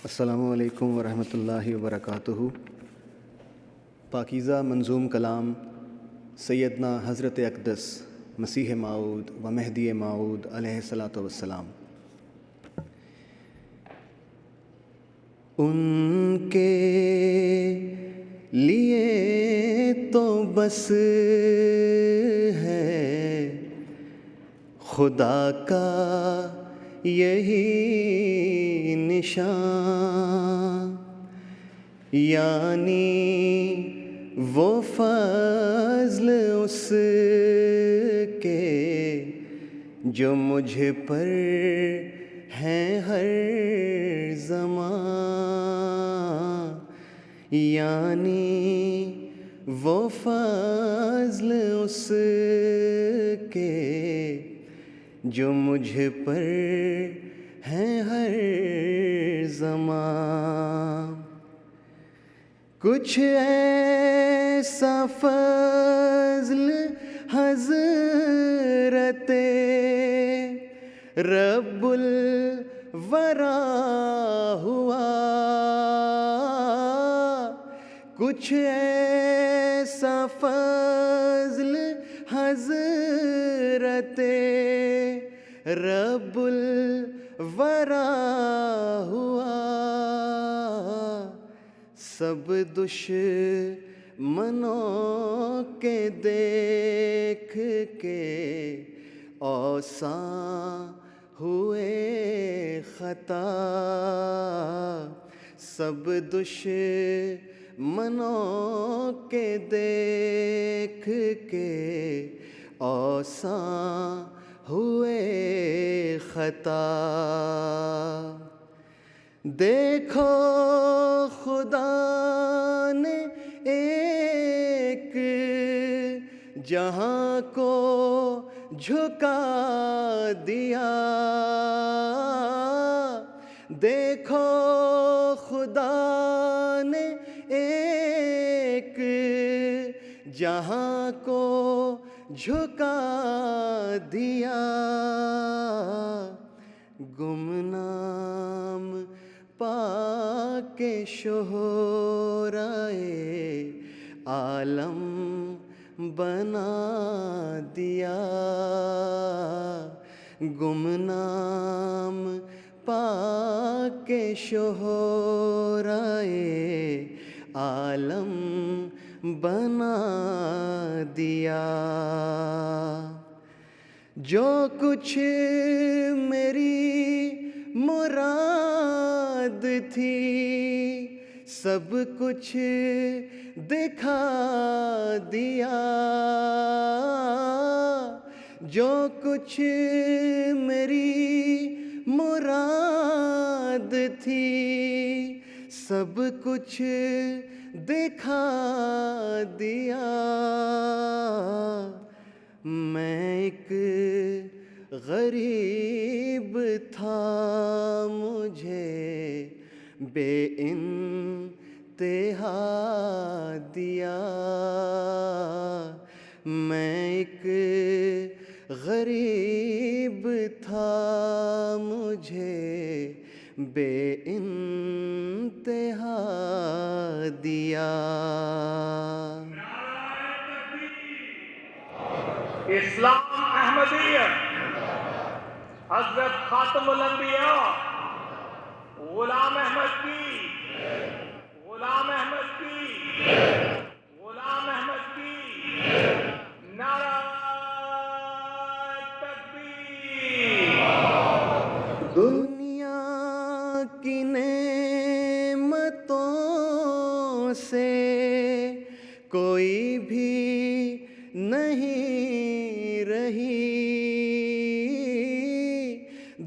السلام علیکم ورحمۃ اللہ وبرکاتہ۔ پاکیزہ منظوم کلام سیدنا حضرت اقدس مسیح موعود و مہدی موعود علیہ الصلاۃ والسلام۔ ان کے لیے تو بس ہے خدا کا یہی نشان، یعنی وہ فضل اس کے جو مجھ پر ہیں ہر زمان، یعنی وہ فضل اس کے جو مجھ پر ہیں ہر زمان۔ کچھ ایسا فضل حضرت رب الورا ہوا، کچھ ایسا فضل حضرت رب الورا ہوا، سب دشمنوں کے دیکھ کے اوساں ہوئے خطا، سب دشمنوں کے دیکھ کے اوساں ہوئے خطا۔ دیکھو خدا نے ایک جہاں کو جھکا دیا، دیکھو خدا نے ایک جہاں کو جھکا دیا، گمنام پا کے شہرائے عالم بنا دیا، گمنام پا کے شہرائے عالم بنا دیا۔ جو کچھ میری مراد تھی سب کچھ دکھا دیا، جو کچھ میری مراد تھی سب کچھ دکھا دیا۔ میں ایک غریب تھا، مجھے بے انتہا دیا، میں ایک غریب تھا، مجھے بے انتہا دیا۔ اسلام احمدیت حضرت خاتم الانبیاء غلام احمد کی، غلام احمد کی، غلام احمد کی، نعرہ تکبیر۔ دنیا کی نعمتوں سے کوئی بھی نہیں رہی،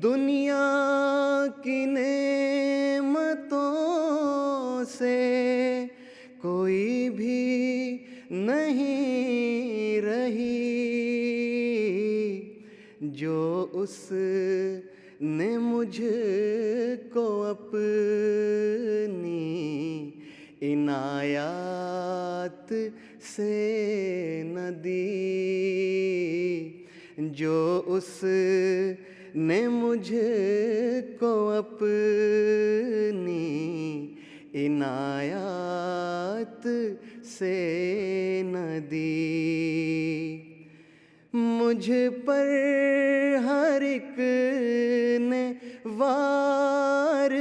دنیا کی نعمتوں سے کوئی بھی نہیں رہی، جو اس نے مجھ کو اپنی عنایات سے نہ دی، جو اس نے مجھ کو اپنی عنایات سے نہ دی، مجھ پر ہر ایک نے وار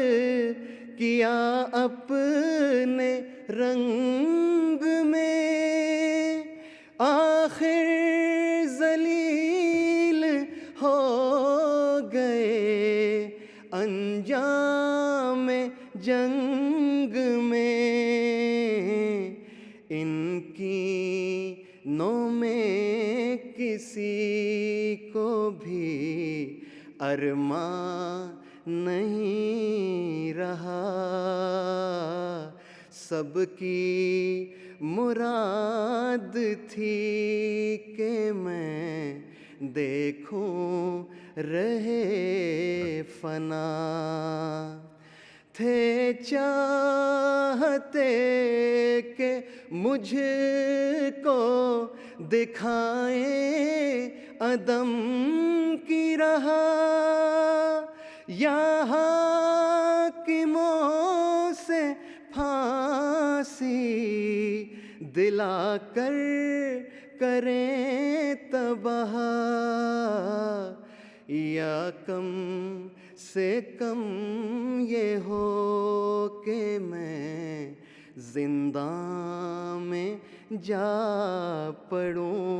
کیا اپنے رنگ میں، آخر ذلیل ہو گئے انجام جنگ میں، ان کی نوں میں کسی کو بھی ارماں نہیں رہا، سب کی مراد تھی کہ میں دیکھوں رہے فنا، تھے چاہتے کہ مجھ کو دکھائیں عدم کی راہ، یا حاکموں سے پھانسی دلا کر کریں تباہ، یا کم سے کم یہ ہو کہ میں زنداں میں جا پڑوں،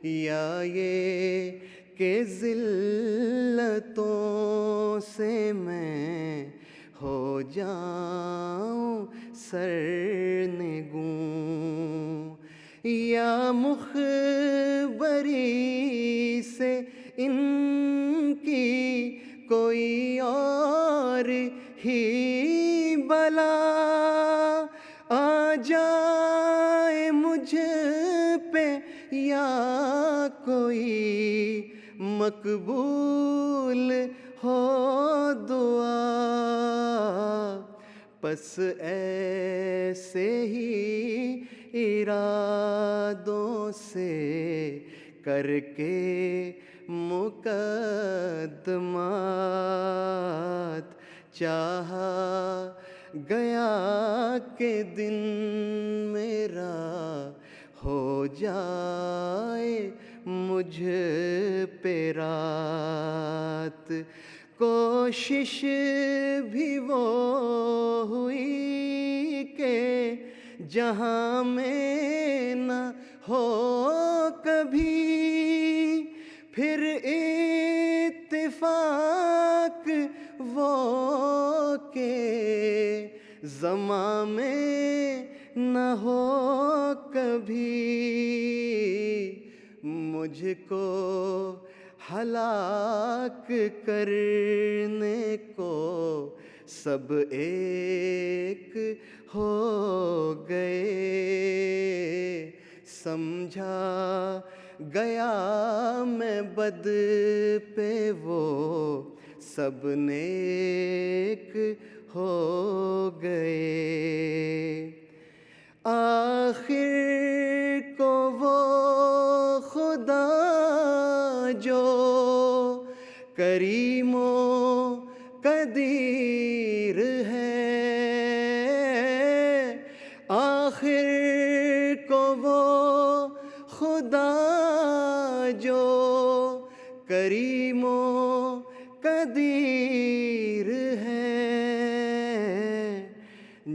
یا یہ کہ ذلتوں سے میں ہو جاؤں سرنگوں، یا مخبری سے ان کی کوئی اور ہی بلا آ جائے مجھ پہ، یا کوئی مقبول ہو دعا، پس ایسے ہی ارادوں سے کر کے مقدمات چاہا گیا کہ دن میرا ہو جائے مجھ پہ رات، کوشش بھی وہ ہوئی کہ جہاں میں نہ ہو کبھی، پھر اتفاق وہ کہ زماں میں نہ ہو کبھی، مجھ کو ہلاک کرنے کو سب ایک ہو گئے، سمجھا گیا میں بد پہ وہ سب نیک ہو گئے، آخر کو وہ خدا جو کریم و قدیر ہے، آخر کو وہ خدا جو کریم و قدیر ہے،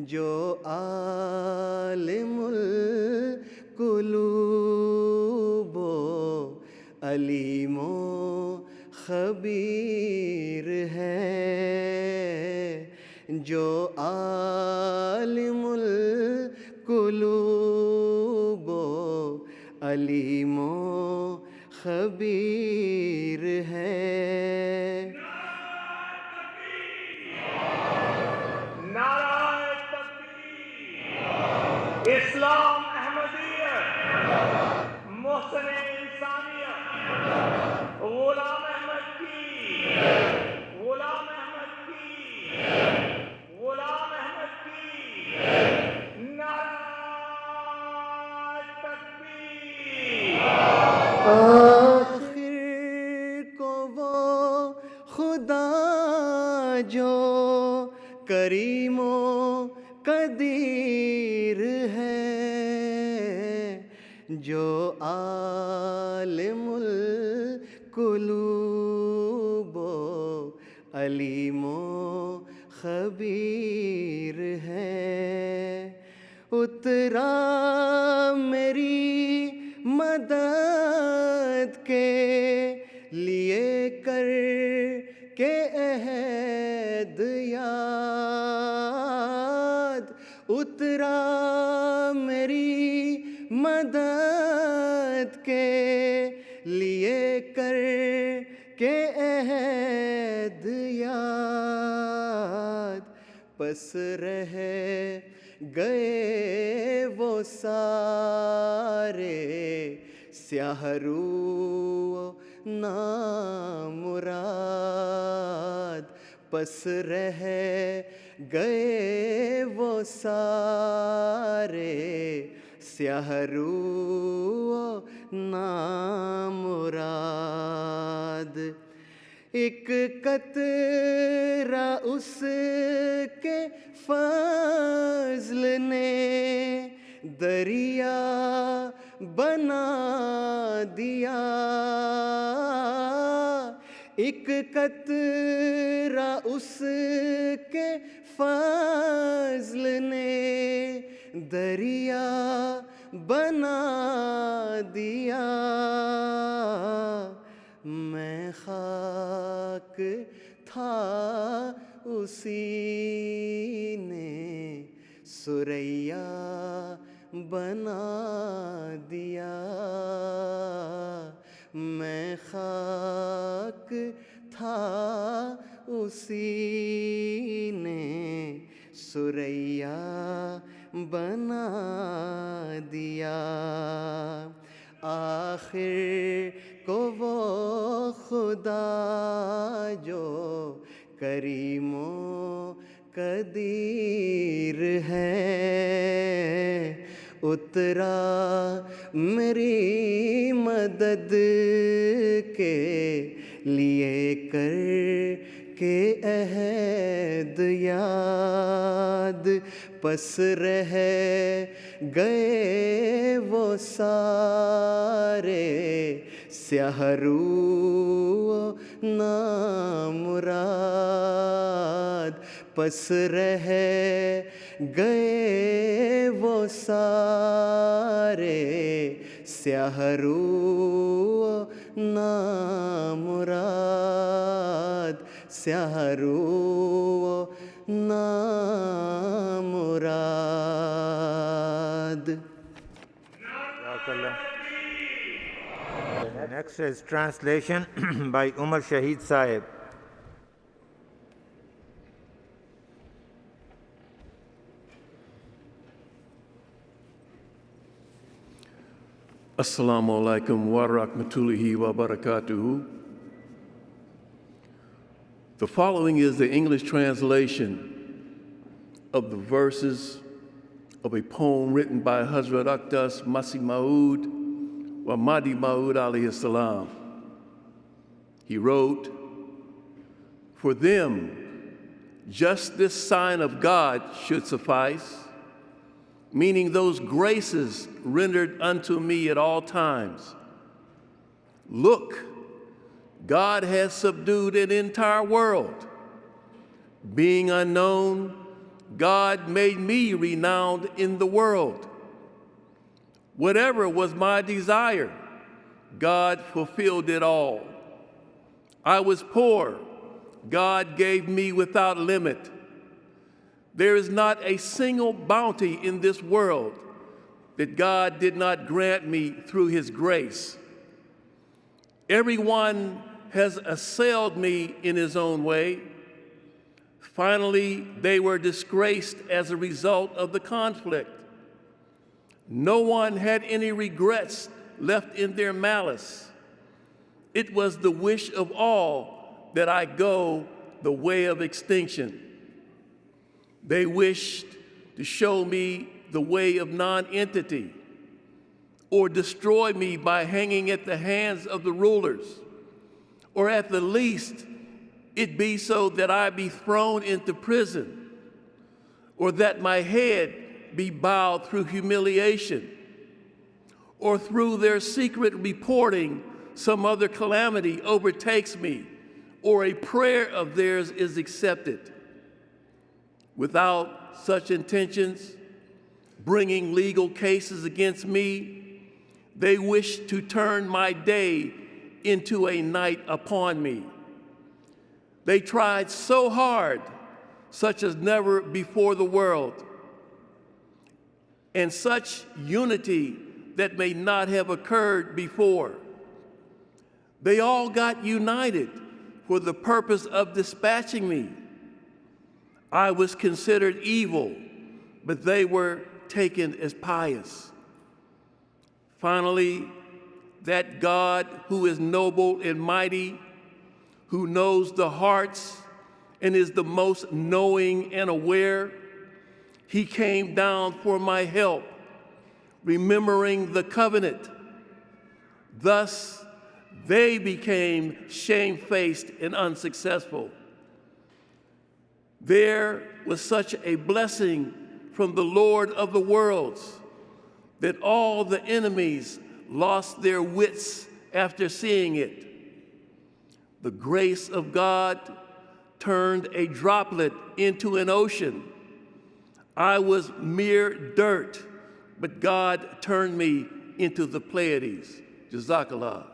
جو عالم القلوب و علیم و خبیر ہے، جو عالم القلوب و علیم و خبیر ہے۔ نعرہ تکبیر، اسلام احمدیت، محسن انسانیت، غلام احمد کی، غلام احمد کی، غلام احمد کی، نعرہ تکبیر۔ آخر کو وہ خدا جو کریم و قدیر ہے، جو عالم القلوب و علیم و خبیر ہے، اترا میری مدد کے لیے کر کے عہد یاد، اترا میری مدد کے لیے کر کے عہد یاد، پس رہ گئے وہ سارے سیاہ رو نامراد، پس رہ گئے وہ سارے سیاہ رو نامراد، ایک قطرہ اس کے فضل نے دریا بنا دیا، ایک قطرہ اس کے فضل نے دریا بنا دیا، میں خاک تھا اسی نے ثریا بنا دیا، میں خاک تھا اسی نے ثریا بنا دیا، آخر کو وہ خدا جو کریم و قدیر ہے، اترا میری مدد کے لیے کر کے عہد یاد، پس رہ گئے وہ سارے سیاہ رو نامراد، پس رہ گئے وہ سارے سیاہ رو نامراد، سیاہ رو نامراد۔ Next is translation by Omar Shaheed Sahib. Assalamu alaikum wa rahmatullahi wa barakatuhu. The following is the English translation of the verses of a poem written by Hazrat Aqdas Masih Maud wa Mahdi Maud alayhi salam. He wrote, "For them, just this sign of God should suffice, meaning those graces rendered unto me at all times. Look, God has subdued an entire world. Being unknown, God made me renowned in the world. Whatever was my desire, God fulfilled it all. I was poor, God gave me without limit. There is not a single bounty in this world that God did not grant me through His grace. Everyone has assailed me in his own way. Finally, they were disgraced as a result of the conflict. No one had any regrets left in their malice. It was the wish of all that I go the way of extinction. They wished to show me the way of non-entity, or destroy me by hanging at the hands of the rulers, or at the least, it be so that I be thrown into prison or that my head be bowed through humiliation, or through their secret reporting some other calamity overtakes me, or a prayer of theirs is accepted. Without such intentions, bringing legal cases against me, they wish to turn my day into a night upon me. They tried so hard, such as never before the world, and such unity that may not have occurred before. They all got united for the purpose of dispatching me. I was considered evil, but they were taken as pious. Finally, that God who is noble and mighty, who knows the hearts and is the most knowing and aware, he came down for my help, remembering the covenant. Thus, they became shamefaced and unsuccessful. There was such a blessing from the Lord of the worlds that all the enemies lost their wits after seeing it. The grace of God turned a droplet into an ocean. I was mere dirt, but God turned me into the Pleiades. Jazakallah.